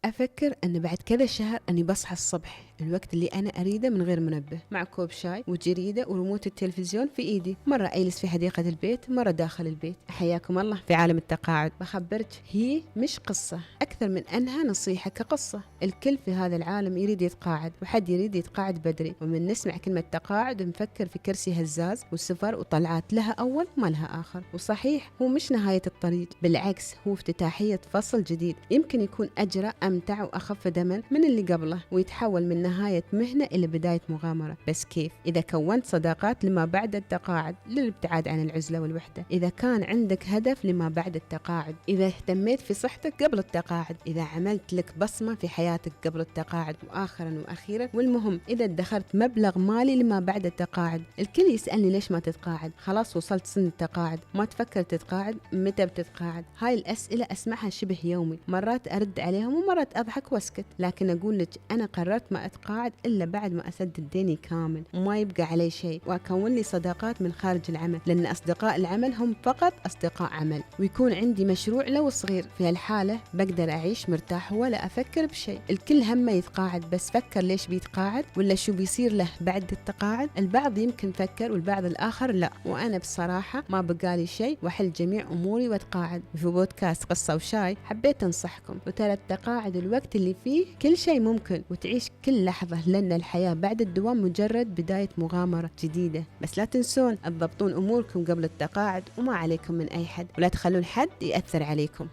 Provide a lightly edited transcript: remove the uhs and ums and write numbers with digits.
أفكر أن بعد كذا شهر أني بصحى الصبح الوقت اللي أنا أريده من غير منبه، مع كوب شاي وجريدة وريموت التلفزيون في إيدي، مرة أجلس في حديقة البيت، مرة داخل البيت. حياكم الله في عالم التقاعد. بخبرك هي مش قصة أكثر من أنها نصيحة كقصة. الكل في هذا العالم يريد يتقاعد، وحد يريد يتقاعد بدري، ومن نسمع كلمة تقاعد ونفكر في كرسي هزاز وسفر وطلعات لها أول ما لها آخر. وصحيح هو مش نهاية الطريق، بالعكس هو افتتاحية فصل جديد يمكن يكون أجرى، أمتع وأخف دما من اللي قبله، ويتحول من نهاية مهنة إلى بداية مغامرة. بس كيف؟ إذا كونت صداقات لما بعد التقاعد، للابتعاد عن العزلة والوحدة، إذا كان عندك هدف لما بعد التقاعد، إذا اهتميت في صحتك قبل التقاعد، إذا عملت لك بصمة في حياتك قبل التقاعد، وآخرا وأخيرا والمهم إذا ادخرت مبلغ مالي لما بعد التقاعد. الكل يسألني ليش ما تتقاعد؟ خلاص وصلت سن التقاعد، ما تفكر تتقاعد؟ متى بتتقاعد؟ هاي الأسئلة أسمعها شبه يومي، مرات أرد عليهم ومرات أضحك واسكت، لكن أقول لك أنا قررت ما أتقاعد إلا بعد ما أسدد ديني كامل وما يبقى علي شيء، وأكون لي صداقات من خارج العمل، لأن أصدقاء العمل هم فقط أصدقاء عمل، ويكون عندي مشروع لو صغير. في هالحالة بقدر أعيش مرتاح ولا أفكر بشيء. الكل همه يتقاعد، بس فكر ليش بيتقاعد ولا شو بيصير له بعد التقاعد. البعض يمكن فكر والبعض الآخر لا، وأنا بصراحة ما بقالي شيء وأحل جميع أموري وأتقاعد. في بودكاست قصة وشاي حبيت أنصحكم، وترى التقاعد الوقت اللي فيه كل شيء ممكن، وتعيش كل لحظة، لأن الحياة بعد الدوام مجرد بداية مغامرة جديدة. بس لا تنسون تضبطون أموركم قبل التقاعد، وما عليكم من أي حد، ولا تخلون حد يأثر عليكم.